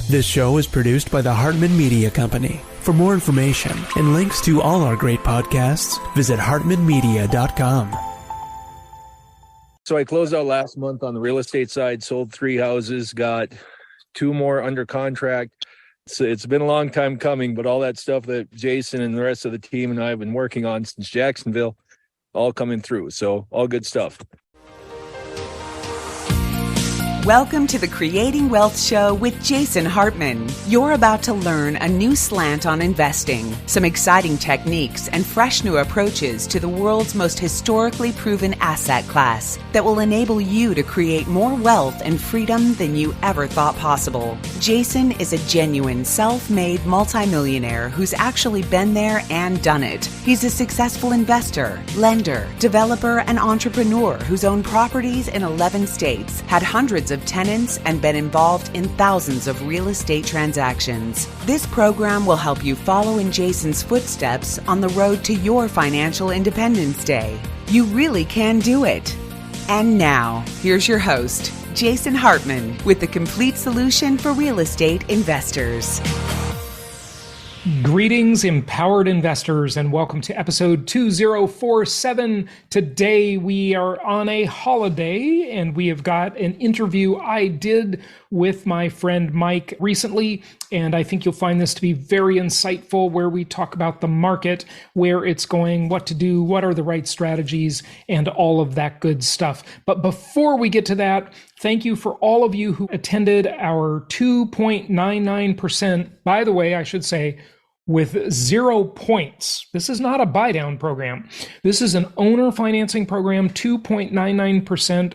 This show is produced by the Hartman Media Company. For more information and links to all our great podcasts, visit hartmanmedia.com. So I closed out last month on the real estate side, sold 3 houses, got 2 more under contract. It's been a long time coming, but all that stuff that Jason and the rest of the team and I have been working on since Jacksonville, all coming through. So all good stuff. Welcome to the Creating Wealth Show with Jason Hartman. You're about to learn a new slant on investing, some exciting techniques, and fresh new approaches to the world's most historically proven asset class that will enable you to create more wealth and freedom than you ever thought possible. Jason is a genuine self-made multimillionaire who's actually been there and done it. He's a successful investor, lender, developer, and entrepreneur who's owned properties in 11 states, had hundreds of tenants, and been involved in thousands of real estate transactions. This program will help you follow in Jason's footsteps on the road to your financial independence day. You really can do it. And now, here's your host, Jason Hartman, with the complete solution for real estate investors. Greetings, empowered investors, and welcome to episode 2047. Today we are on a holiday, and we have got an interview I did with my friend Mike recently, and I think you'll find this to be very insightful, where we talk about the market, where it's going, what to do, what are the right strategies, and all of that good stuff. But before we get to that, thank you for all of you who attended our 2.99%, by the way, I should say, with 0 points. This is not a buy down program. This is an owner financing program, 2.99%,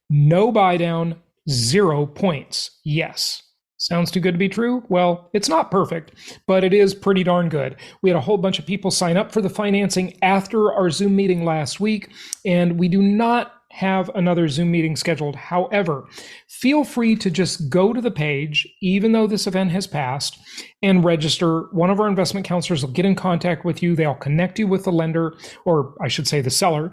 no buy down, 0 points. Yes. Sounds too good to be true? Well, it's not perfect, but it is pretty darn good. We had a whole bunch of people sign up for the financing after our Zoom meeting last week, and we do not have another Zoom meeting scheduled. However, feel free to just go to the page, even though this event has passed, and register. One of our investment counselors will get in contact with you. They'll connect you with the lender, or I should say the seller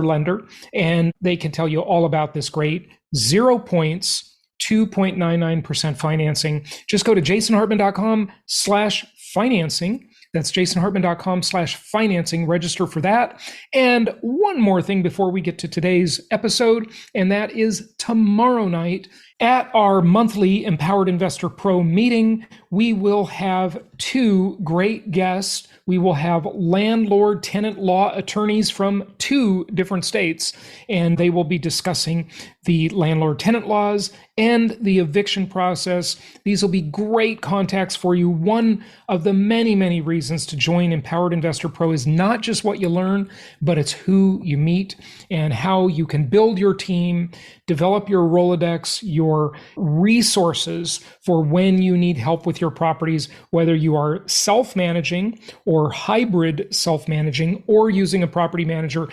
lender, and they can tell you all about this great 0 points, 2.99% financing. Just go to jasonhartman.com/financing. That's jasonhartman.com/financing. Register for that. And one more thing before we get to today's episode, and that is tomorrow night at our monthly Empowered Investor Pro meeting, we will have 2 great guests. We will have landlord tenant law attorneys from 2 different states, and they will be discussing the landlord tenant laws and the eviction process. These will be great contacts for you. One of the many, many reasons to join Empowered Investor Pro is not just what you learn, but it's who you meet and how you can build your team, develop your Rolodex, your resources for when you need help with your properties, whether you are self-managing or hybrid self-managing or using a property manager.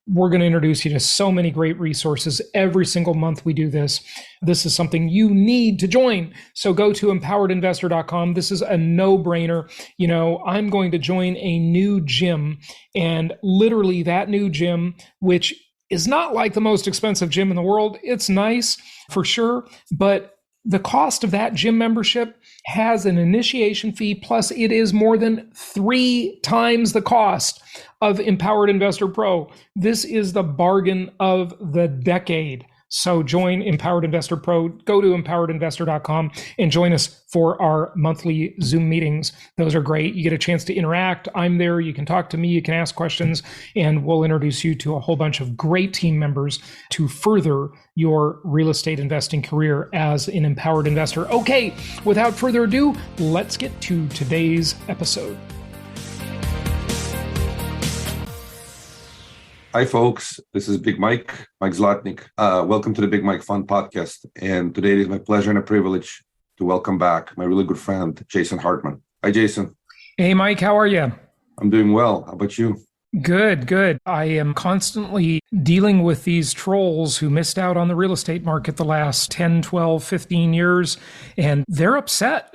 We're going to introduce you to so many great resources every single month we do this. This is something you need to join. So go to empoweredinvestor.com. This is a no-brainer. You know, I'm going to join a new gym, and literally that new gym, which is not like the most expensive gym in the world. It's nice for sure, but the cost of that gym membership has an initiation fee, plus it is more than 3 times the cost of Empowered Investor Pro. This is the bargain of the decade. So join Empowered Investor Pro. Go to empoweredinvestor.com and join us for our monthly Zoom meetings. Those are great. You get a chance to interact. I'm there. You can talk to me. You can ask questions, and we'll introduce you to a whole bunch of great team members to further your real estate investing career as an empowered investor. Okay, without further ado, let's get to today's episode. Hi, folks. This is Big Mike Zlotnik. Welcome to the Big Mike Fun Podcast. And today it is my pleasure and a privilege to welcome back my really good friend, Jason Hartman. Hi, Jason. Hey, Mike. How are you? I'm doing well. How about you? Good. I am constantly dealing with these trolls who missed out on the real estate market the last 10, 12, 15 years, and they're upset.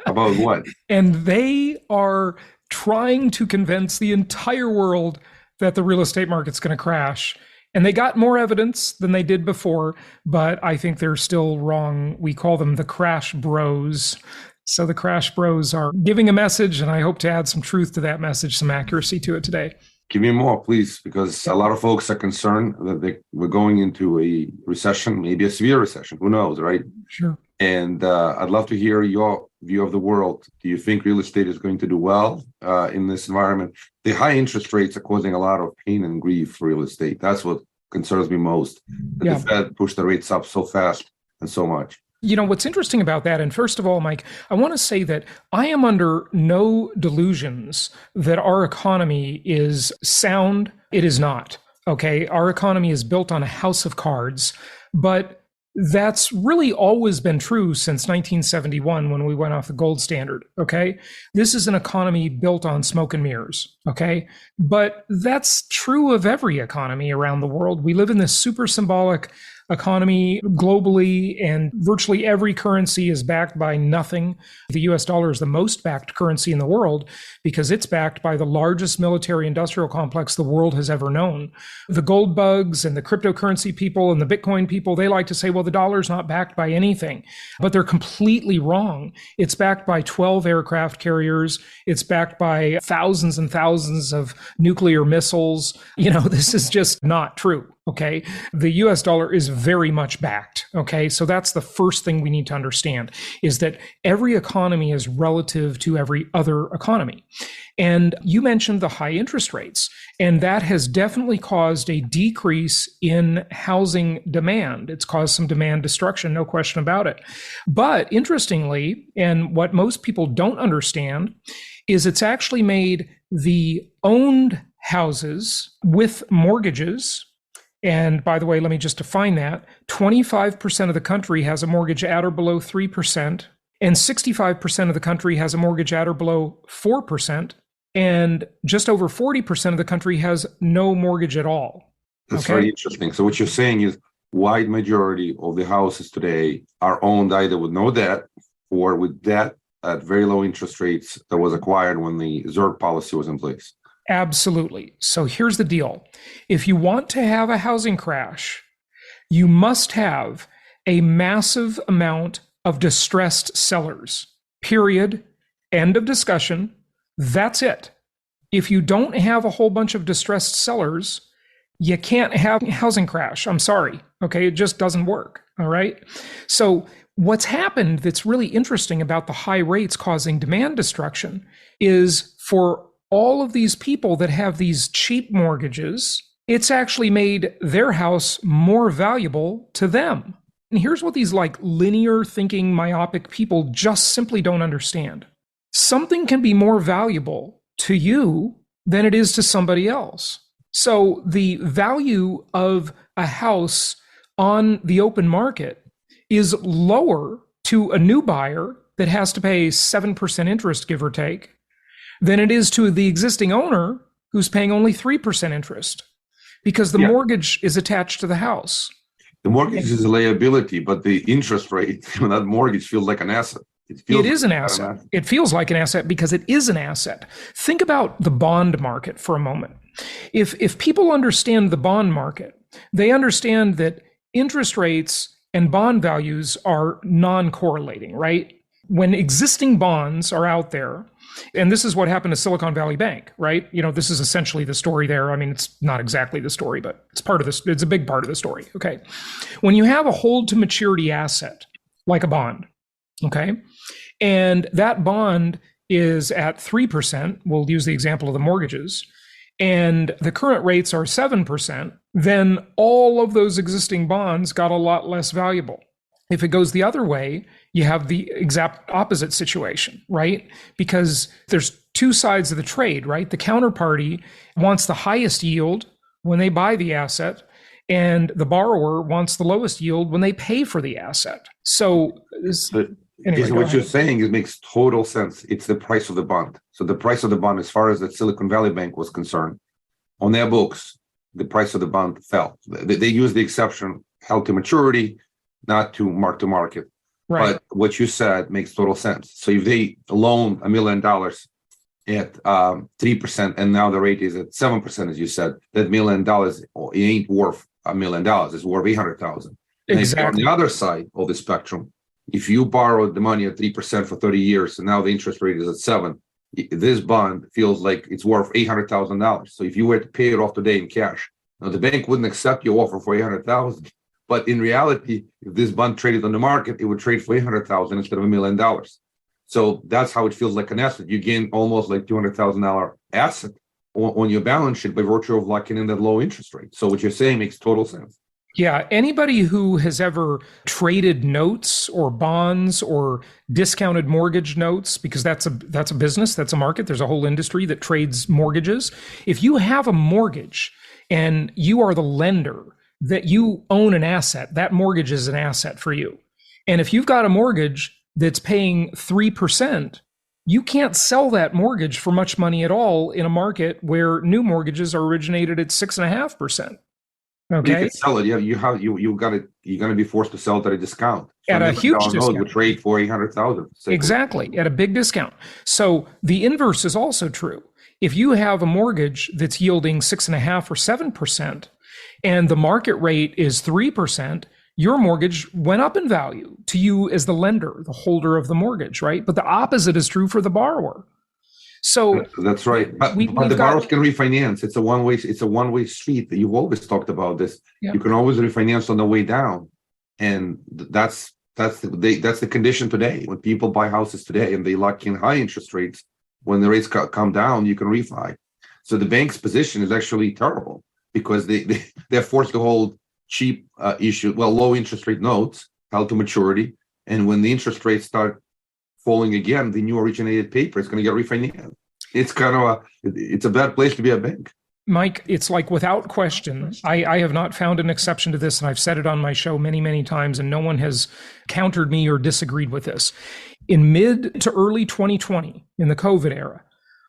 About what? And they are trying to convince the entire world that the real estate market's going to crash. And they got more evidence than they did before, but I think they're still wrong. We call them the crash bros. So the crash bros are giving a message, and I hope to add some truth to that message, some accuracy to it today. Give me more, please, because a lot of folks are concerned that we're going into a recession, maybe a severe recession. Who knows, right? Sure. And I'd love to hear your view of the world. Do you think real estate is going to do well in this environment? The high interest rates are causing a lot of pain and grief for real estate. That's what concerns me most. That the Fed pushed the rates up so fast and so much. You know, what's interesting about that, and first of all, Mike, I want to say that I am under no delusions that our economy is sound. It is not. Okay. Our economy is built on a house of cards, but that's really always been true since 1971 when we went off the gold standard. Okay. This is an economy built on smoke and mirrors. Okay. But that's true of every economy around the world. We live in this super symbolic economy globally, and virtually every currency is backed by nothing. The US dollar is the most backed currency in the world because it's backed by the largest military industrial complex the world has ever known. The gold bugs and the cryptocurrency people and the Bitcoin people, they like to say, well, the dollar's not backed by anything, but they're completely wrong. It's backed by 12 aircraft carriers. It's backed by thousands and thousands of nuclear missiles. This is just not true. Okay. The US dollar is very much backed. Okay. So that's the first thing we need to understand, is that every economy is relative to every other economy. And you mentioned the high interest rates, and that has definitely caused a decrease in housing demand. It's caused some demand destruction, no question about it. But interestingly, and what most people don't understand, is it's actually made the owned houses with mortgages. And by the way, let me just define that. 25% of the country has a mortgage at or below 3%, and 65% of the country has a mortgage at or below 4%, and just over 40% of the country has no mortgage at all. That's very interesting. So what you're saying is wide majority of the houses today are owned either with no debt or with debt at very low interest rates that was acquired when the ZIRP policy was in place. Absolutely. So here's the deal. If you want to have a housing crash, you must have a massive amount of distressed sellers. Period. End of discussion. That's it. If you don't have a whole bunch of distressed sellers, you can't have a housing crash. I'm sorry. Okay. It just doesn't work. All right. So what's happened that's really interesting about the high rates causing demand destruction is, for all of these people that have these cheap mortgages, it's actually made their house more valuable to them. And here's what these linear thinking, myopic people just simply don't understand. Something can be more valuable to you than it is to somebody else. So the value of a house on the open market is lower to a new buyer that has to pay 7% interest, give or take, than it is to the existing owner who's paying only 3% interest, because the mortgage is attached to the house. The mortgage is a liability, but the interest rate, that mortgage feels like an asset. It is an asset. It feels like an asset because it is an asset. Think about the bond market for a moment. If people understand the bond market, they understand that interest rates and bond values are non-correlating, right? When existing bonds are out there, and this is what happened to Silicon Valley Bank, right? This is essentially the story there. I mean, it's not exactly the story, but it's part of this. It's a big part of the story. Okay. When you have a hold to maturity asset, like a bond, okay, and that bond is at 3%, we'll use the example of the mortgages, and the current rates are 7%, then all of those existing bonds got a lot less valuable. If it goes the other way, you have the exact opposite situation, right? Because there's two sides of the trade, right? The counterparty wants the highest yield when they buy the asset, and the borrower wants the lowest yield when they pay for the asset. So anyway, what you're saying, it makes total sense. It's the price of the bond. So the price of the bond, as far as the Silicon Valley Bank was concerned, on their books, the price of the bond fell. They used the exception held to maturity, not to mark to market. Right. But what you said makes total sense. So if they loan $1 million at 3%, and now the rate is at 7%, as you said, that $1 million, it ain't worth $1 million. It's worth 800,000. Exactly. On the other side of the spectrum, if you borrowed the money at 3% for 30 years and now the interest rate is at 7%, this bond feels like it's worth $800,000. So if you were to pay it off today in cash, now the bank wouldn't accept your offer for 800,000. But in reality, if this bond traded on the market, it would trade for 800,000 instead of $1 million. So that's how it feels like an asset. You gain almost like $200,000 asset on your balance sheet by virtue of locking in that low interest rate. So what you're saying makes total sense. Yeah, anybody who has ever traded notes or bonds or discounted mortgage notes, because that's a business, that's a market, there's a whole industry that trades mortgages. If you have a mortgage and you are the lender, that you own an asset, that mortgage is an asset for you. And if you've got a mortgage that's paying 3%, you can't sell that mortgage for much money at all in a market where new mortgages are originated at 6.5%. Okay. You can sell it. Yeah, you're gonna be forced to sell it at a discount. So at a huge discount. Would trade for 800,000. Exactly, at a big discount. So the inverse is also true. If you have a mortgage that's yielding 6.5% or 7%, and the market rate is 3%, your mortgage went up in value to you as the lender, the holder of the mortgage, right? But the opposite is true for the borrower. So that's right. But the borrowers can refinance. It's a one-way street. That you've always talked about this. Yeah. You can always refinance on the way down, and that's the condition today. When people buy houses today and they lock in high interest rates, when the rates come down, you can refi. So the bank's position is actually terrible because they're forced to hold cheap low interest rate notes held to maturity, and when the interest rates start falling again, the new originated paper is going to get refinanced. It's kind of it's a bad place to be a bank. Mike, it's like without question, I have not found an exception to this, and I've said it on my show many, many times, and no one has countered me or disagreed with this. In mid to early 2020, in the COVID era,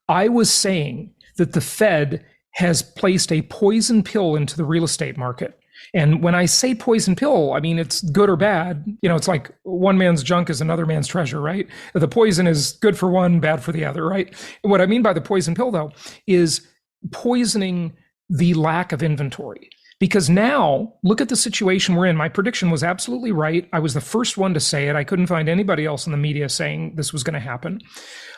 I was saying that the Fed has placed a poison pill into the real estate market. And when I say poison pill, I mean, it's good or bad. You know, it's like one man's junk is another man's treasure, right? The poison is good for one, bad for the other, right? What I mean by the poison pill, though, is poisoning the lack of inventory. Because now, look at the situation we're in. My prediction was absolutely right. I was the first one to say it. I couldn't find anybody else in the media saying this was going to happen.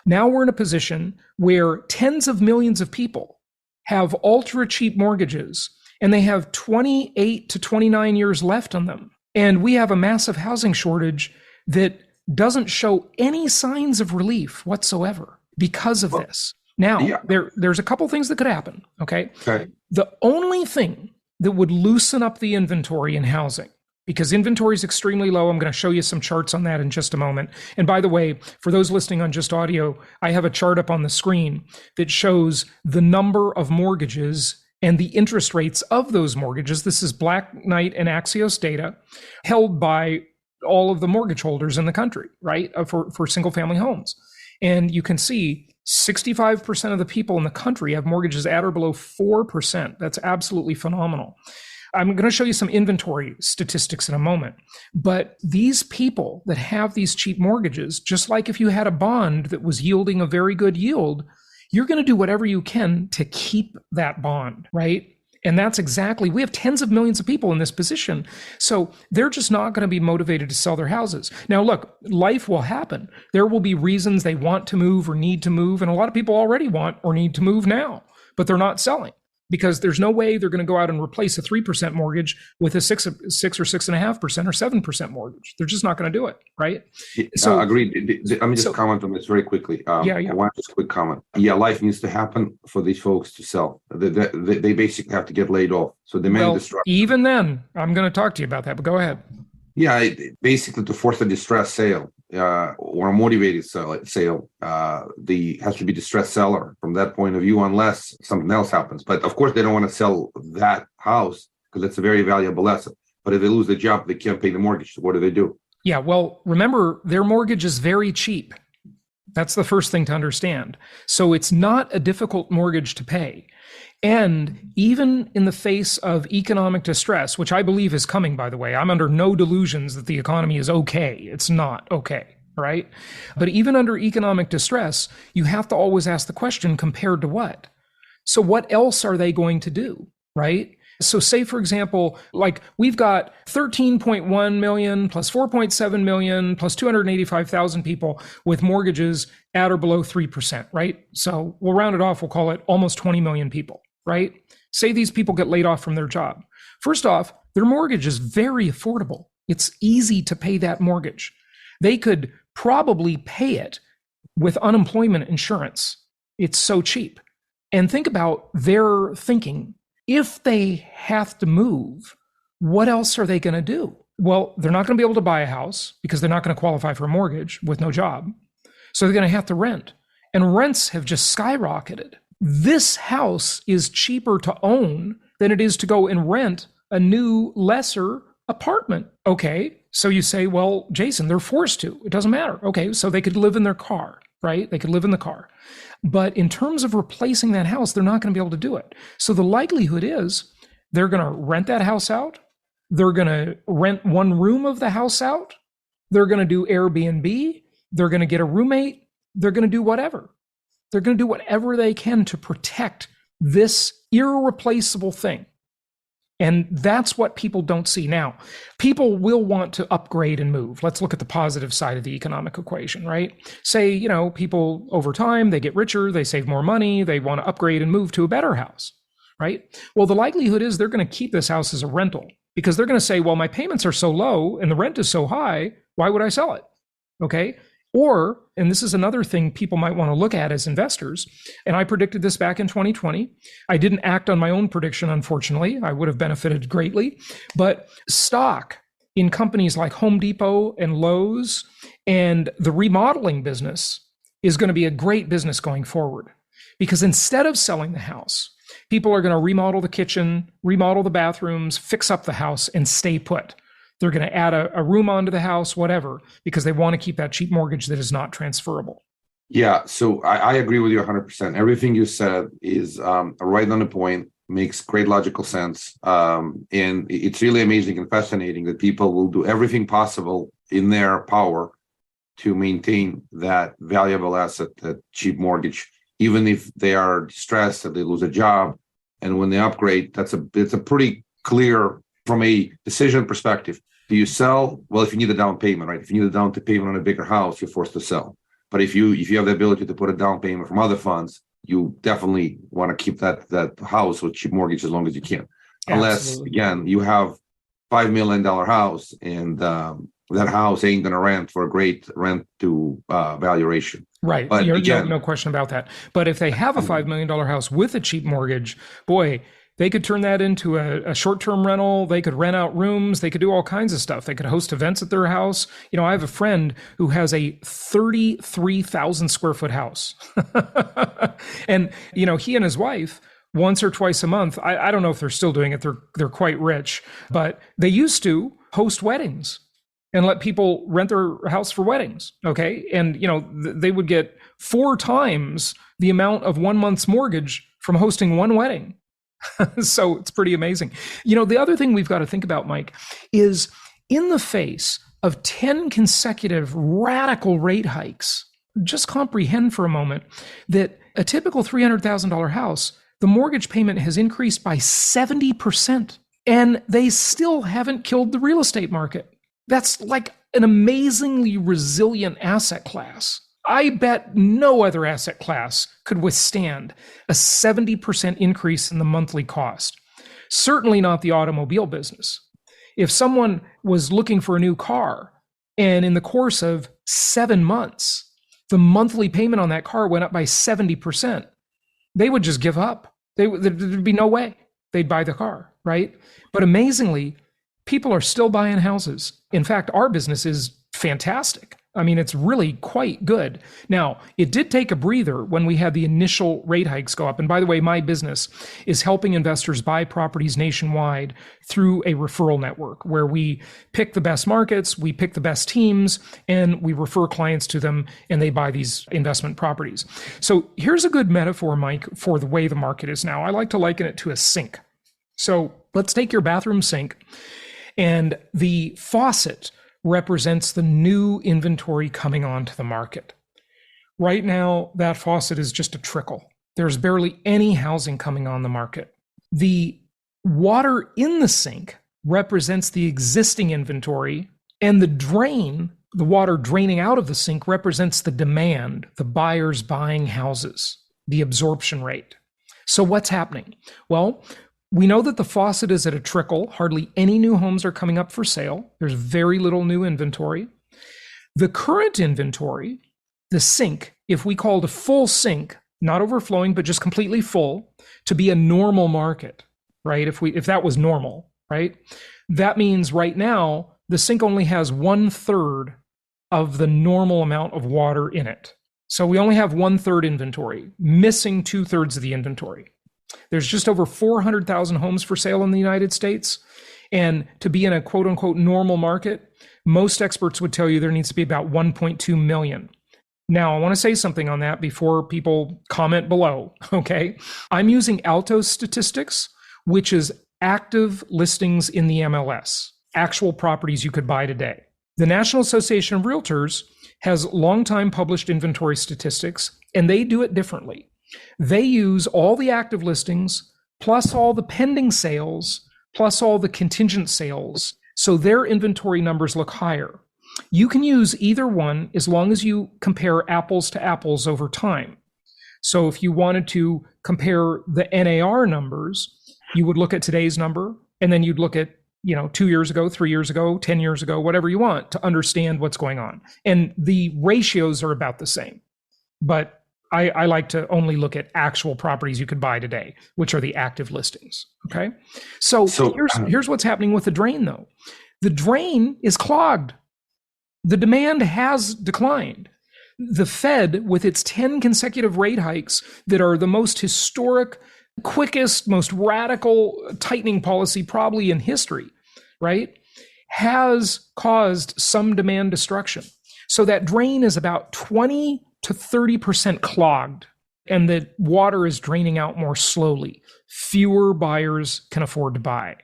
Now we're in a position where tens of millions of people have ultra cheap mortgages, and they have 28 to 29 years left on them. And we have a massive housing shortage that doesn't show any signs of relief whatsoever because of this. Now, there's a couple things that could happen, okay? The only thing that would loosen up the inventory in housing, because inventory is extremely low. I'm going to show you some charts on that in just a moment. And by the way, for those listening on just audio, I have a chart up on the screen that shows the number of mortgages and the interest rates of those mortgages. This is Black Knight and Axios data held by all of the mortgage holders in the country, right, for single family homes. And you can see 65% of the people in the country have mortgages at or below 4%. That's absolutely phenomenal. I'm going to show you some inventory statistics in a moment. But these people that have these cheap mortgages, just like if you had a bond that was yielding a very good yield, you're going to do whatever you can to keep that bond, right? And that's exactly, we have tens of millions of people in this position. So they're just not going to be motivated to sell their houses. Now, look, life will happen. There will be reasons they want to move or need to move. And a lot of people already want or need to move now, but they're not selling because there's no way they're going to go out and replace a 3% mortgage with a 6 or 6.5% or 7% mortgage. They're just not going to do it, right? So agreed. Let me just comment on this very quickly. I want just a quick comment. Life needs to happen for these folks to sell. They basically have to get laid off. So demand destruction. Even then, I'm going to talk to you about that, but go ahead. Basically to force a distressed sale or a motivated sale, the has to be distressed seller from that point of view, unless something else happens. But of course, they don't want to sell that house because it's a very valuable asset. But if they lose the job, they can't pay the mortgage. So what do they do? Yeah, well, remember, their mortgage is very cheap. That's the first thing to understand. So it's not a difficult mortgage to pay. And even in the face of economic distress, which I believe is coming, by the way, I'm under no delusions that the economy is okay. It's not okay, right? But even under economic distress, you have to always ask the question, compared to what? So what else are they going to do, right? So say, for example, like we've got 13.1 million plus 4.7 million plus 285,000 people with mortgages at or below 3%, right? So we'll round it off. We'll call it almost 20 million people, right? Say these people get laid off from their job. First off, their mortgage is very affordable. It's easy to pay that mortgage. They could probably pay it with unemployment insurance. It's so cheap. And think about their thinking. If they have to move, what else are they going to do? Well, they're not going to be able to buy a house because they're not going to qualify for a mortgage with no job. So they're going to have to rent. And rents have just skyrocketed. This house is cheaper to own than it is to go and rent a new, lesser apartment. Okay, so you say, well, Jason, they're forced to. It doesn't matter. Okay, so they could live in their car, right? They could live in the car. But in terms of replacing that house, they're not going to be able to do it. So the likelihood is they're going to rent that house out. They're going to rent one room of the house out. They're going to do Airbnb. They're going to get a roommate. They're going to do whatever. They're going to do whatever they can to protect this irreplaceable thing. And that's what people don't see. Now, people will want to upgrade and move. Let's look at the positive side of the economic equation, right? Say, people over time, they get richer, they save more money, they want to upgrade and move to a better house, right? Well, the likelihood is they're going to keep this house as a rental because they're going to say, well, my payments are so low and the rent is so high, why would I sell it? Okay. Or, and this is another thing people might want to look at as investors, and I predicted this back in 2020. I didn't act on my own prediction, unfortunately. I would have benefited greatly. But stock in companies like Home Depot and Lowe's and the remodeling business is going to be a great business going forward. Because instead of selling the house, people are going to remodel the kitchen, remodel the bathrooms, fix up the house, and stay put. They're going to add a room onto the house, whatever, because they want to keep that cheap mortgage that is not transferable. Yeah, so I agree with you 100%. Everything you said is right on the point, makes great logical sense. And it's really amazing and fascinating that people will do everything possible in their power to maintain that valuable asset, that cheap mortgage, even if they are distressed, that they lose a job. And when they upgrade, it's a pretty clear, from a decision perspective. Do you sell? Well, if you need a down payment, right? If you need a down payment on a bigger house, you're forced to sell. But if you have the ability to put a down payment from other funds, you definitely want to keep that house with cheap mortgage as long as you can. Unless, Absolutely. again, you have $5 million house and that house ain't going to rent for a great rent to valuation. Right. But again, no question about that. But if they have a $5 million house with a cheap mortgage, boy, they could turn that into a short-term rental. They could rent out rooms. They could do all kinds of stuff. They could host events at their house. I have a friend who has a 33,000 square foot house. And, he and his wife, once or twice a month, I don't know if they're still doing it. They're quite rich, but they used to host weddings and let people rent their house for weddings. Okay. And, they would get 4 times the amount of 1 month's mortgage from hosting one wedding. So it's pretty amazing. The other thing we've got to think about, Mike, is in the face of 10 consecutive radical rate hikes, just comprehend for a moment that a typical $300,000 house, the mortgage payment has increased by 70%, and they still haven't killed the real estate market. That's like an amazingly resilient asset class. I bet no other asset class could withstand a 70% increase in the monthly cost. Certainly not the automobile business. If someone was looking for a new car and in the course of 7 months, the monthly payment on that car went up by 70%, they would just give up. There'd be no way they'd buy the car, right? But amazingly, people are still buying houses. In fact, our business is fantastic. I mean, it's really quite good. Now, it did take a breather when we had the initial rate hikes go up. And by the way, my business is helping investors buy properties nationwide through a referral network where we pick the best markets, we pick the best teams, and we refer clients to them, and they buy these investment properties. So here's a good metaphor, Mike, for the way the market is now. I like to liken it to a sink. So let's take your bathroom sink, and the faucet represents the new inventory coming onto the market. Right now, that faucet is just a trickle. There's barely any housing coming on the market. The Water in the sink represents the existing inventory, and the drain, the water draining out of the sink, represents the demand, the buyers buying houses, the absorption rate. So what's happening? Well, we know that the faucet is at a trickle. Hardly any new homes are coming up for sale. There's very little new inventory. The current inventory, the sink, if we called a full sink, not overflowing, but just completely full, to be a normal market, right? If that was normal, right? That means right now, the sink only has 1/3 of the normal amount of water in it. So we only have 1/3 inventory, missing 2/3 of the inventory. There's just over 400,000 homes for sale in the United States. And to be in a quote unquote normal market, most experts would tell you there needs to be about 1.2 million. Now, I want to say something on that before people comment below, okay? I'm using Alto's statistics, which is active listings in the MLS, actual properties you could buy today. The National Association of Realtors has long-time published inventory statistics, and they do it differently. They use all the active listings, plus all the pending sales, plus all the contingent sales, so their inventory numbers look higher. You can use either one as long as you compare apples to apples over time. So if you wanted to compare the NAR numbers, you would look at today's number, and then you'd look at 2 years ago, 3 years ago, 10 years ago, whatever you want to understand what's going on. And the ratios are about the same. But I like to only look at actual properties you could buy today, which are the active listings. Okay. So here's what's happening with the drain, though. The drain is clogged. The demand has declined. The Fed, with its 10 consecutive rate hikes that are the most historic, quickest, most radical tightening policy probably in history, right, has caused some demand destruction. So that drain is about 20 to 30% clogged, and the water is draining out more slowly. Fewer buyers can afford to buy.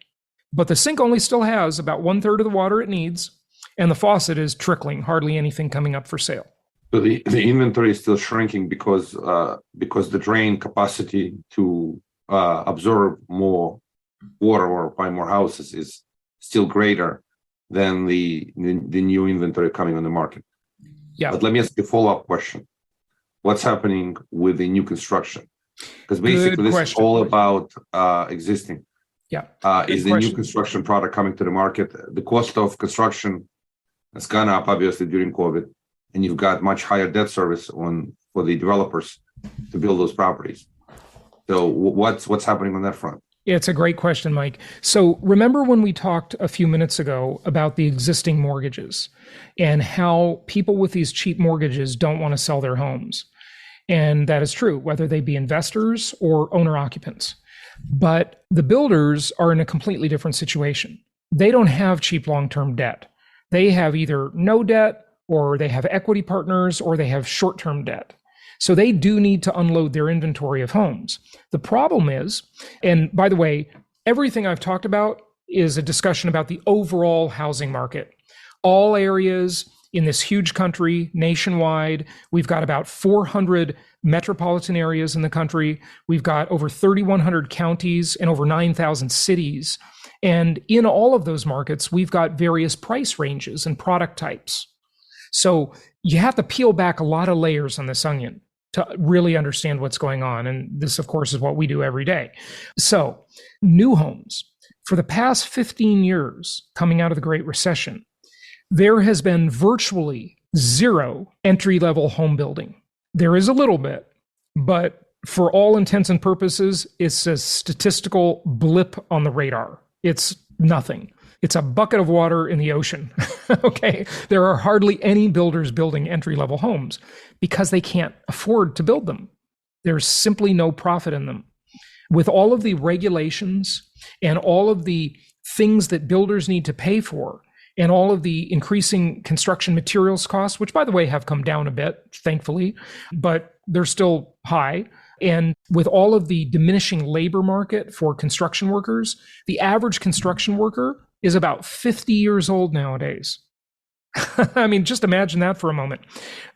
But the sink only still has about 1/3 of the water it needs, and the faucet is trickling, hardly anything coming up for sale. So the inventory is still shrinking because the drain capacity to absorb more water or buy more houses is still greater than the new inventory coming on the market. Yeah. But let me ask you a follow-up question. What's happening with the new construction? Because basically this is all about existing. Yeah. Is the new construction product coming to the market? The cost of construction has gone up, obviously, during COVID, and you've got much higher debt service for the developers to build those properties. So what's happening on that front? Yeah, it's a great question, Mike. So remember when we talked a few minutes ago about the existing mortgages and how people with these cheap mortgages don't want to sell their homes? And that is true, whether they be investors or owner occupants. But the builders are in a completely different situation. They don't have cheap long-term debt. They have either no debt, or they have equity partners, or they have short-term debt. So they do need to unload their inventory of homes. The problem is, and by the way, everything I've talked about is a discussion about the overall housing market. All areas in this huge country, nationwide, we've got about 400 metropolitan areas in the country. We've got over 3,100 counties and over 9,000 cities. And in all of those markets, we've got various price ranges and product types. So you have to peel back a lot of layers on this onion to really understand what's going on. And this, of course, is what we do every day. So new homes, for the past 15 years, coming out of the Great Recession, there has been virtually zero entry-level home building. There is a little bit, but for all intents and purposes, it's a statistical blip on the radar. It's nothing. It's a bucket of water in the ocean. Okay. There are hardly any builders building entry-level homes because they can't afford to build them. There's simply no profit in them. With all of the regulations and all of the things that builders need to pay for, and all of the increasing construction materials costs, which, by the way, have come down a bit, thankfully, but they're still high. And with all of the diminishing labor market for construction workers, the average construction worker is about 50 years old nowadays. I mean, just imagine that for a moment.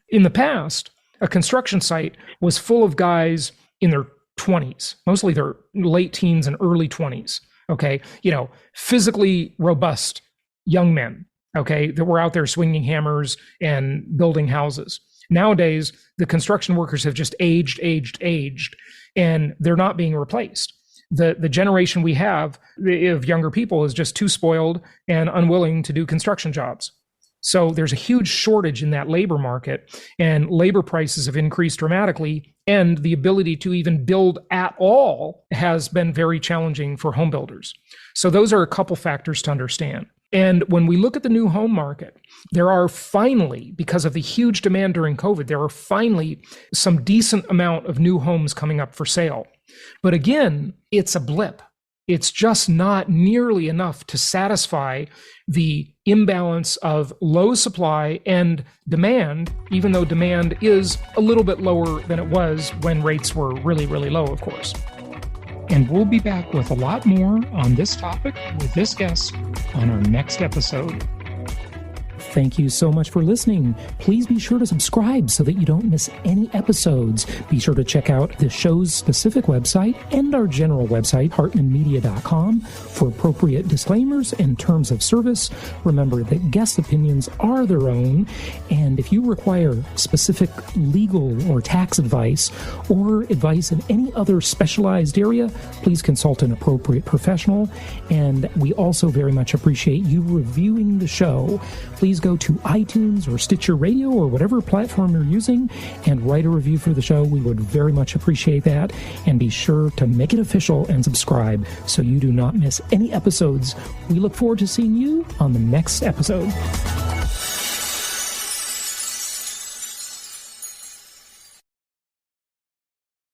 In the past, a construction site was full of guys in their 20s, mostly their late teens and early 20s. okay, physically robust young men, okay, that were out there swinging hammers and building houses. Nowadays, the construction workers have just aged, and they're not being replaced. The generation we have of younger people is just too spoiled and unwilling to do construction jobs. So there's a huge shortage in that labor market, and labor prices have increased dramatically, and the ability to even build at all has been very challenging for home builders. So those are a couple factors to understand. And when we look at the new home market, there are finally, because of the huge demand during COVID, there are finally some decent amount of new homes coming up for sale. But again, it's a blip. It's just not nearly enough to satisfy the imbalance of low supply and demand, even though demand is a little bit lower than it was when rates were really, really low, of course. And we'll be back with a lot more on this topic with this guest on our next episode. Thank you so much for listening. Please be sure to subscribe so that you don't miss any episodes. Be sure to check out the show's specific website and our general website, hartmanmedia.com, for appropriate disclaimers and terms of service. Remember that guest opinions are their own, and if you require specific legal or tax advice or advice in any other specialized area, please consult an appropriate professional. And we also very much appreciate you reviewing the show. Please go to iTunes or Stitcher Radio or whatever platform you're using and write a review for the show. We would very much appreciate that. And be sure to make it official and subscribe so you do not miss any episodes. We look forward to seeing you on the next episode.